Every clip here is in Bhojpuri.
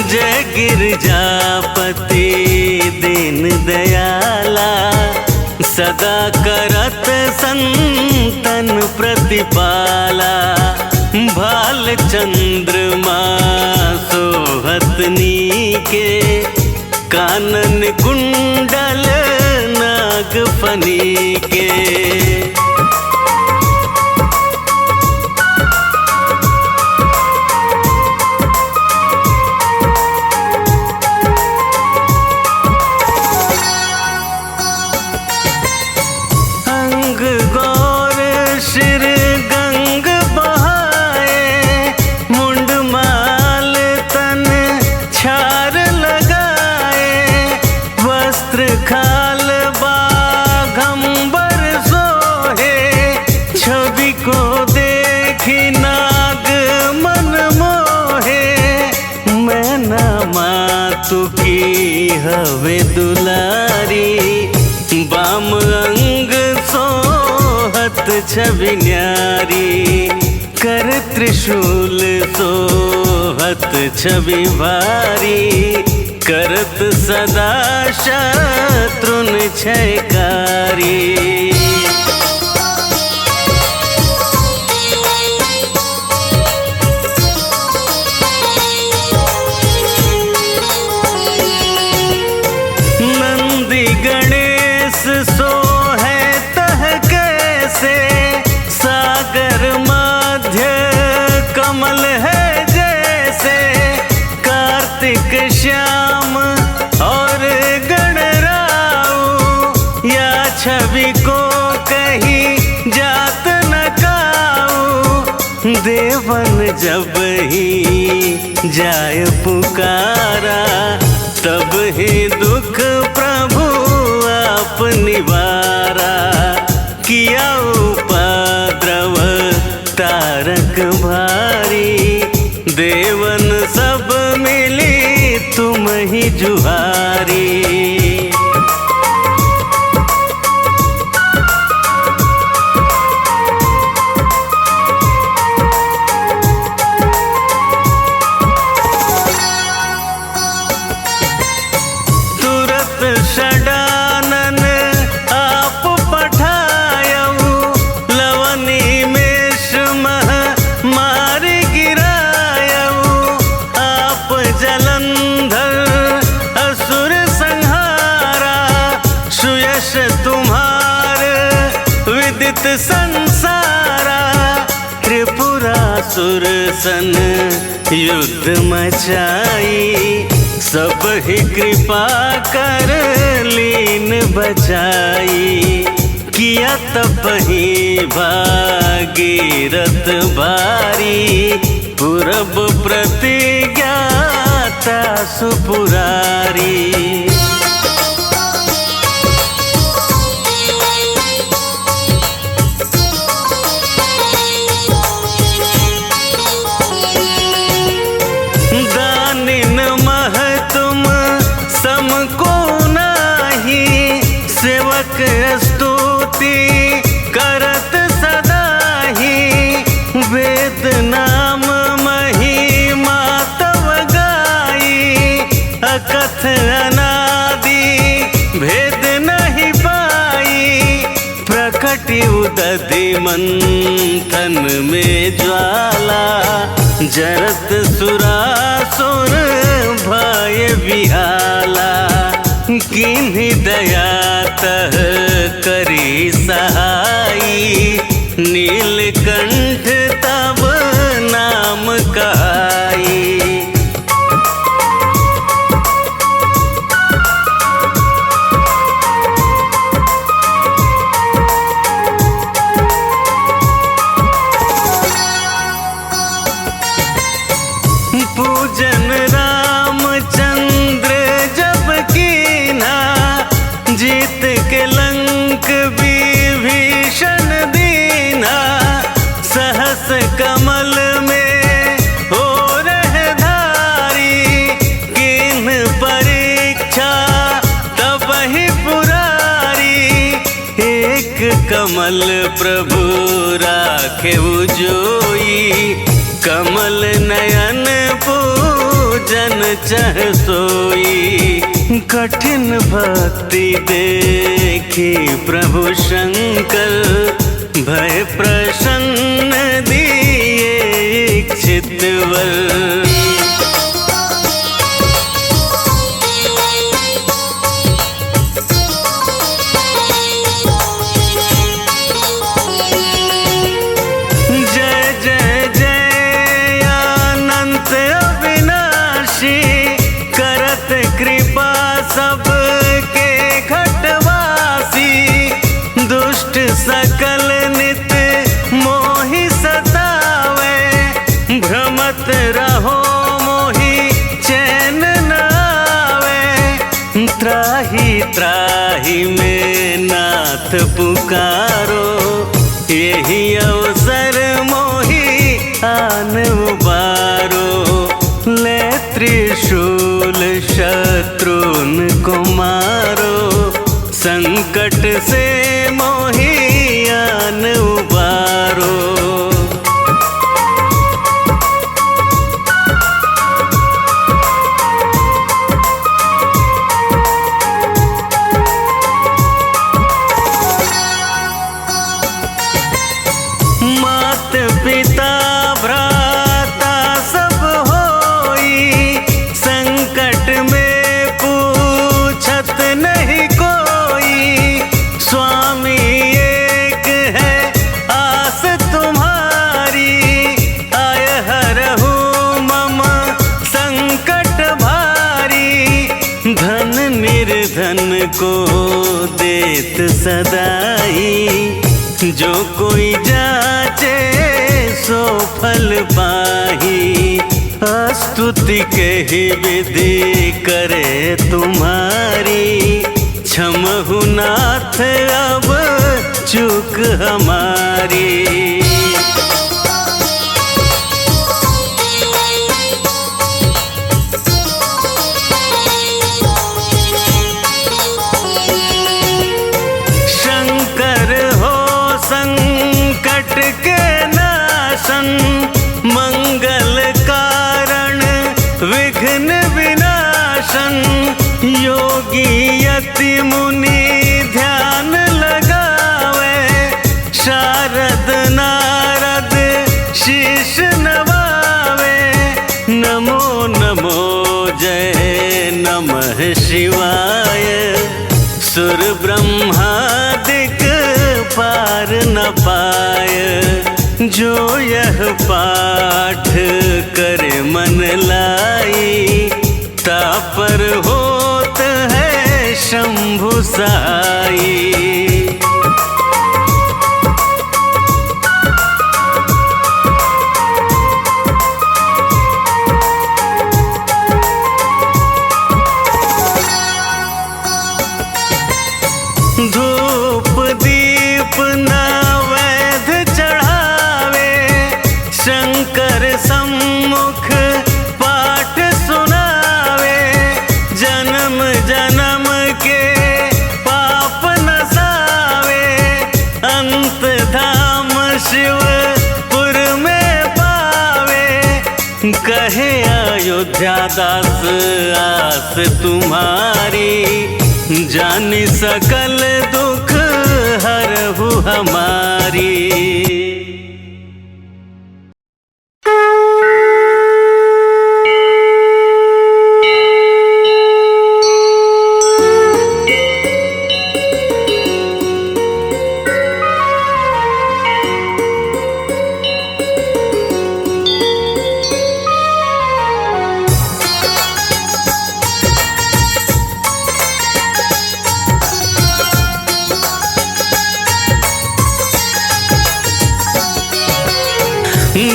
जय गिरजापति दीन दयाला, सदा करत संतन प्रतिपाला। भाल चंद्रमा सोहत नीके, कानन कुंडल नाग फनी के। अंग गौर शिर गंग बहाए, मुंड माल तन छार लगाए। वस्त्र खाल बाघंबर सोहे, छवि को देखी नाग मन मोहे। मैना मातु की हवे दुलारी, बाम अंग सोहत छवि न्यारी। कर त्रिशूल सोहत छवि भारी, करत सदा शत्रुन क्षयकारी। नंदी गणेश सोहे तह कैसे, सागर मध्य कमल है जैसे। कार्तिक श्याम और गणराऊ, या छवि को कहीं जात न काऊ। देवन जब ही जाय पुकारा, तब ही दुख प्रभु आप निवारा। किया उपद्रव तारक भारी, देवन सब मिली तुम ही जुहारी। षडानन आप पठायऊ, लवनी मेष मह मार गिरायऊ। आप जलंधर असुर संहारा, सुयश तुम्हार विदित संसारा। त्रिपुरासुर सन युद्ध मचाई, सब ही कृपा कर लीन बचाई। किया तप ही भागीरथ भारी, पूरब प्रतिज्ञाता सुपुरारी। दानिन मह तुम समको नाही, सेवक स्तुति करत सदा ही। वेद नाम महिमा तव गाई, अकथ अनादि भेद नहीं पाई। प्रकटि उदधि मंथन में ज्वाला, जरत सुरासुर भय विहाला। किन्हीं दया तह करी सहाई, नीलकंठ तब नाम कहाई। पूजन रामचंद्र जब कीना, जीत के लंक विभीषण दीना। सहस कमल में हो रहे धारी, किन परीक्षा तब ही पुरारी। एक कमल प्रभु राखे जोई, कमल नयन पूजन चह सोई। कठिन भक्ति देखी प्रभु शंकर, भय प्रसन्न दिए इच्छित वर। सबके घटवासी, दुष्ट सकल नित मोहि सतावे। भ्रमत रहो मोहि चैन न आवे। त्राहि त्राहि में नाथ पुकारो, यही अवसर मोहि आन उबारो। ले त्रिशूल शत्रुन को मारो, संकट से मोहि आन उबारो। मात पिता भ्राता सब होई, संकट में पूछत नहीं कोई। स्वामी एक है आस तुम्हारी, आय हरहु मम संकट भारी। धन निर्धन को देत सदाई, जो कोई जाचे सो फल पाही। स्तुति कही विधि करे तुम्हारी, क्षमहु नाथ अब चूक हमारी। शंकर हो संकट के नाशन, मंगल कारण विघ्न विनाशन। योगी यति मुनि ध्यान लगावे, शारद नारद शीश नवावे। नमो नमो जय नमः शिवाय, सुर ब्रह्मादिक पार न पाय। जो यह पाठ करे मन लाई, तापर होत है शंभु साई। धूप दीप नैवेद्य चढ़ावे, शंकर सम्मुख पाठ सुनावे। जन्म जन्म के पाप नसावे, अंत धाम शिवपुर में पावे। कहे अयोध्या दास आस तुम्हारी, जानी सकल दुख हरहु हमारी।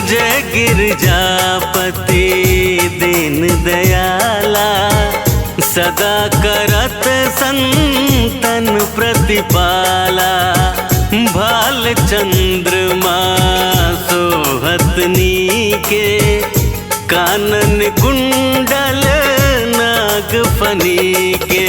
जय गिरजापति दीन दयाला, सदा करत संतन प्रतिपाला। भाल चंद्रमा सोहत नीके, कानन कुंडल नाग फनी के।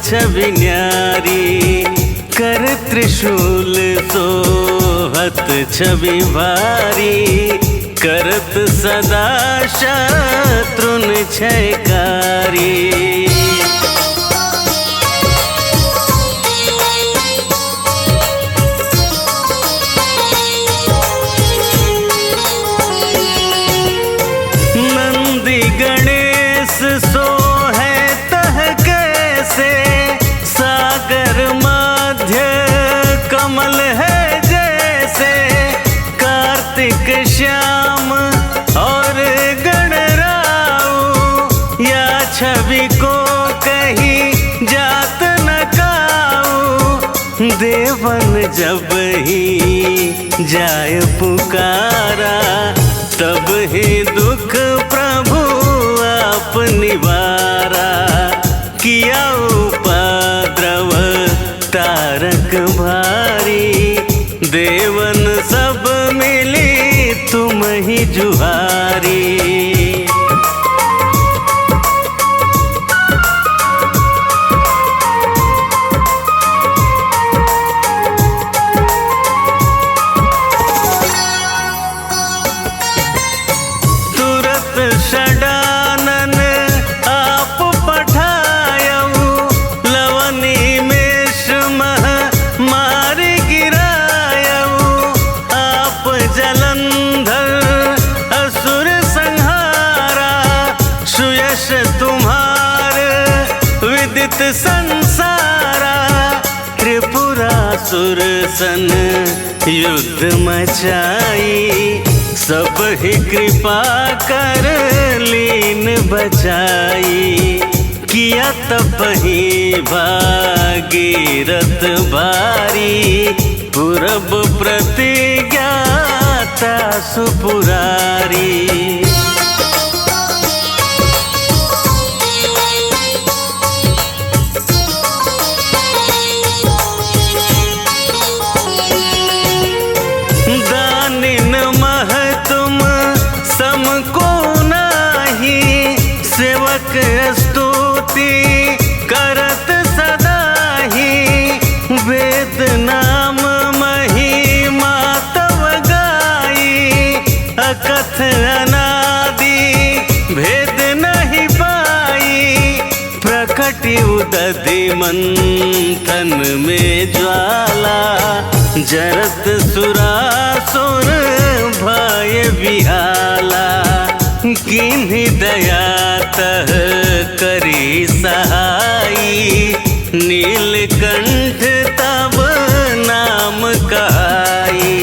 छवि न्यारी, कर त्रिशूल सोहत छवि भारी, करत सदा शत्रुन क्षयकारी। नंदी गणेश सोहे तह कैसे, सागर मध्य कमल है जैसे, कार्तिक श्याम और गणराऊ, या छवि को कहीं जात न काऊ। देवन जब ही जाय पुकारा, तब ही दुख प्रभु आप निवारा। किया उपद्रव तारक भारी, देवन सब मिली तुम ही जुहारी। षडानन आप पठायऊ, लवनी में मह मारी गिरायऊ। आप जलंधर असुर संहारा, सुयश तुम्हार विदित संसारा। त्रिपुरासुर सन युद्ध मचाई, सब ही कृपा कर लीन बचाई। किया तपहि भागीरथ भारी, पूरब प्रतिज्ञाता सुपुरारी। दानिन मह तुम समको नाही, सेवक स्तुति करत सदा ही। वेद नाम महिमा तव गाई, अकथ अनादि भेद नहीं पाई। प्रकटि उदधि मंथन में ज्वाला, जरत सुरासुर भय विहाला। किन्हीं दया तह करी सहाई, नीलकंठ तब नाम कहाई।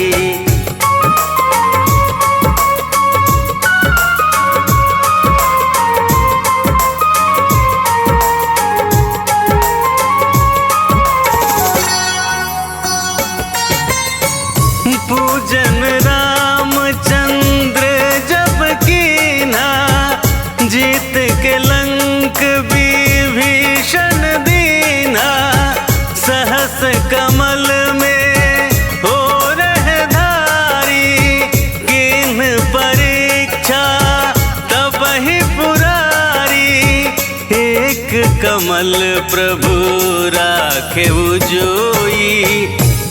पूजन रामचंद्र जब कीना, जीत के लंक विभीषण दीना। सहस कमल में हो रह धारी, किन परीक्षा तब ही पुरारी। एक कमल प्रभु राखे जोई,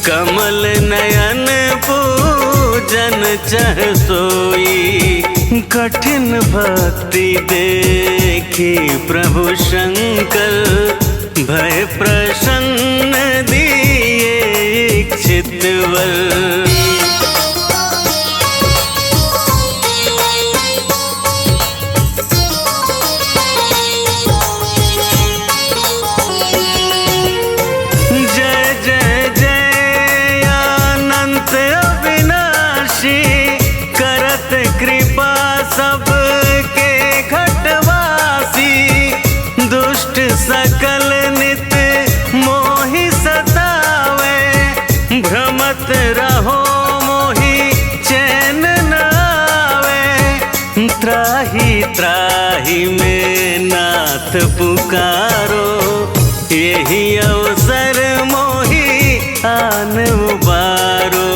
कमल नयन पूजन चह सोई। कठिन भक्ति देखी प्रभु शंकर, भय प्रसन्न दिए इच्छित वर। कृपा सबके घटवासी, दुष्ट सकल नित मोहि सतावे। भ्रमत रहो मोहि चैन न आवे। त्राहि त्राहि में नाथ पुकारो, यही अवसर मोहि आन उबारो।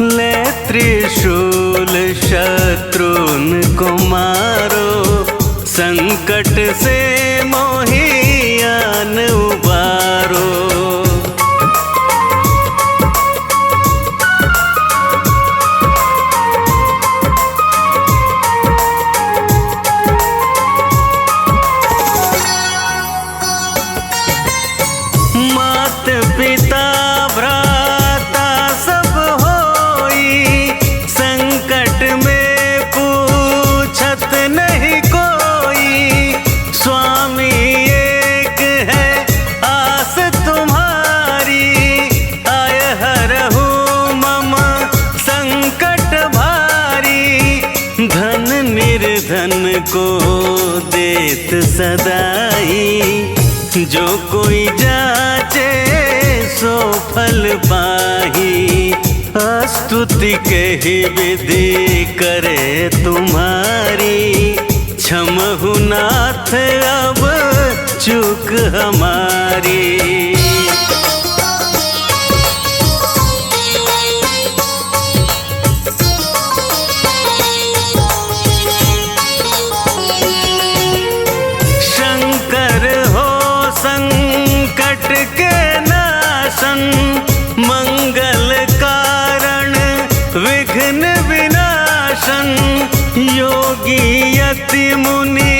ले त्रिशूल शत्रुन को मारो, संकट से मोहि ज्ञान उबारो। मात पिता भ्राता सब होई, संकट में पूछत नहीं कोई। स्वामी एक है आस तुम्हारी, आय हरहु मम संकट भारी। धन निर्धन को देत सदाई, जो कोई जाचे सो फल पाही। स्तुति कही विधि करे तुम्हारी, क्षमहु नाथ अब चूक हमारी। संकट के नाशन, मंगल कारण विघ्न विनाशन। योगी यति मुनि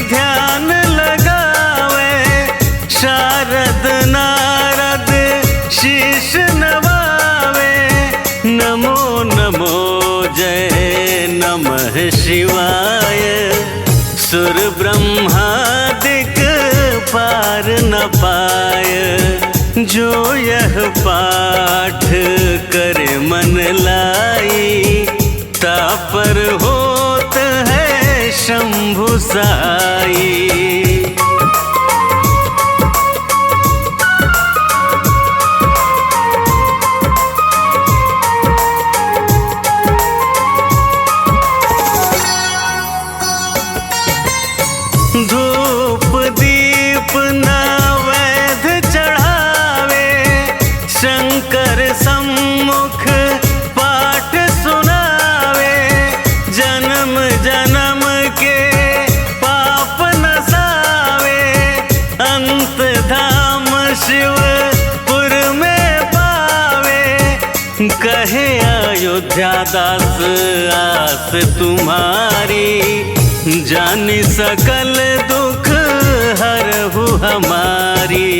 ध्यान लगावे, शारद नारद शीश नवावे। नमो नमो जय नमः शिवाय, सुर ब्रह्मादिक पार न पाय। जो यह पाठ करे मन लाई, तापर होत है शंभु साई। धूप दीप नैवेद्य चढ़ावे, शंकर सम्मुख पाठ सुनावे। जन्म जन्म के पाप नसावे, अंत धाम शिवपुर में पावे। कहे अयोध्या दास आस तुम्हारी, जानी सकल दुख हरहु हमारी।